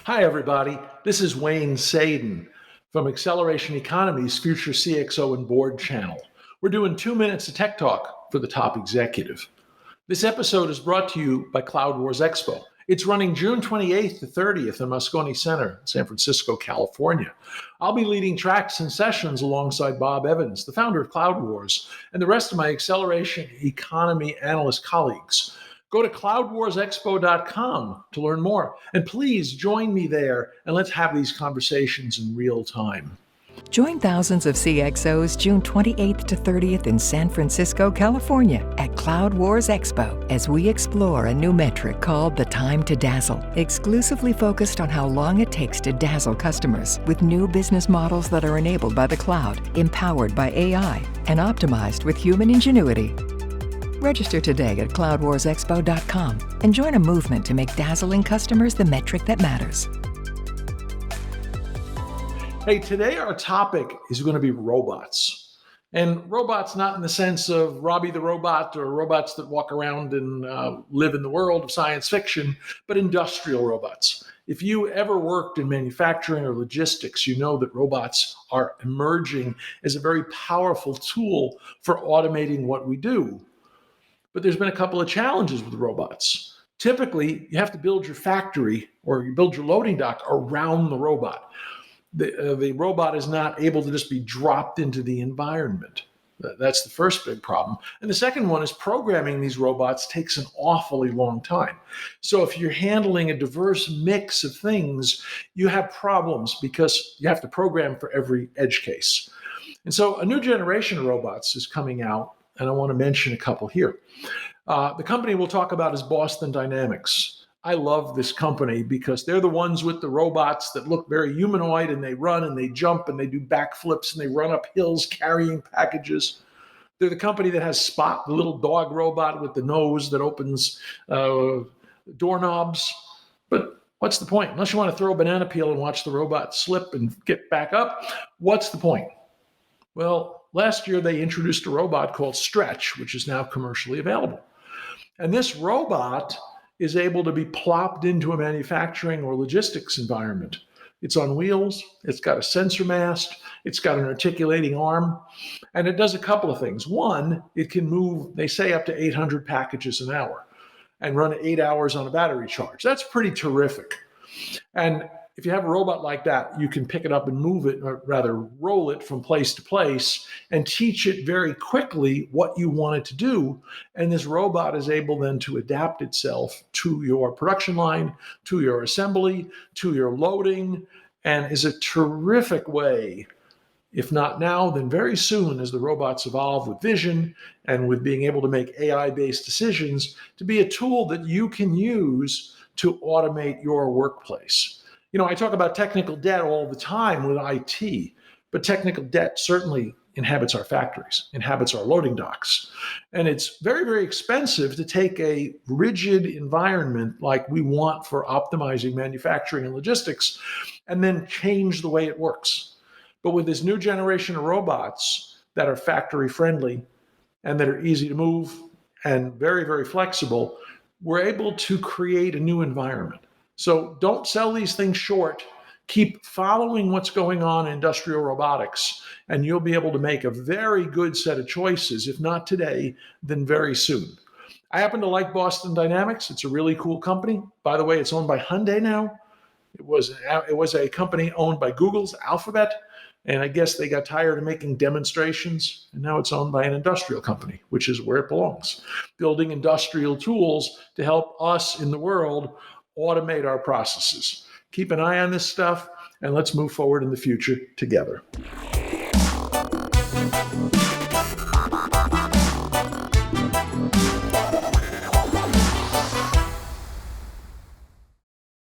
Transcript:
Hi, everybody. This is Wayne Sadin from Acceleration Economy's Future CXO and Board channel. We're doing 2 minutes of tech talk for the top executive. This episode is brought to you by Cloud Wars Expo. It's running June 28th to 30th in Moscone Center, San Francisco, California. I'll be leading tracks and sessions alongside Bob Evans, the founder of Cloud Wars, and the rest of my Acceleration Economy analyst colleagues. Go to cloudwarsexpo.com to learn more. And please join me there and let's have these conversations in real time. Join thousands of CXOs June 28th to 30th in San Francisco, California at Cloud Wars Expo as we explore a new metric called the time to dazzle, exclusively focused on how long it takes to dazzle customers with new business models that are enabled by the cloud, empowered by AI, and optimized with human ingenuity. Register today at cloudwarsexpo.com and join a movement to make dazzling customers the metric that matters. Hey, today our topic is going to be robots. And robots not in the sense of Robbie the Robot or robots that walk around and live in the world of science fiction, but industrial robots. If you ever worked in manufacturing or logistics, you know that robots are emerging as a very powerful tool for automating what we do. But there's been a couple of challenges with robots. Typically, you have to build your factory or you build your loading dock around the robot. The robot is not able to just be dropped into the environment. That's the first big problem. And the second one is programming these robots takes an awfully long time. So if you're handling a diverse mix of things, you have problems because you have to program for every edge case. And so a new generation of robots is coming out, and I want to mention a couple here. The company we'll talk about is Boston Dynamics. I love this company because they're the ones with the robots that look very humanoid and they run and they jump and they do backflips and they run up hills carrying packages. They're the company that has Spot, the little dog robot with the nose that opens doorknobs. But what's the point? Unless you want to throw a banana peel and watch the robot slip and get back up, what's the point? Well, last year they introduced a robot called Stretch, which is now commercially available. And this robot is able to be plopped into a manufacturing or logistics environment. It's on wheels, it's got a sensor mast, it's got an articulating arm, and it does a couple of things. One, it can move, they say, up to 800 packages an hour and run 8 hours on a battery charge. That's pretty terrific. And if you have a robot like that, you can pick it up and move it, or rather roll it from place to place and teach it very quickly what you want it to do. And this robot is able then to adapt itself to your production line, to your assembly, to your loading, and is a terrific way, if not now, then very soon as the robots evolve with vision and with being able to make AI-based decisions, to be a tool that you can use to automate your workplace. You know, I talk about technical debt all the time with IT, but technical debt certainly inhabits our factories, inhabits our loading docks. And it's very, very expensive to take a rigid environment like we want for optimizing manufacturing and logistics and then change the way it works. But with this new generation of robots that are factory friendly and that are easy to move and very, very flexible, we're able to create a new environment. So don't sell these things short. Keep following what's going on in industrial robotics, and you'll be able to make a very good set of choices, if not today, then very soon. I happen to like Boston Dynamics. It's a really cool company. By the way, it's owned by Hyundai now. It was a company owned by Google's Alphabet, and I guess they got tired of making demonstrations, and now it's owned by an industrial company, which is where it belongs, building industrial tools to help us in the world automate our processes. Keep an eye on this stuff, and let's move forward in the future together.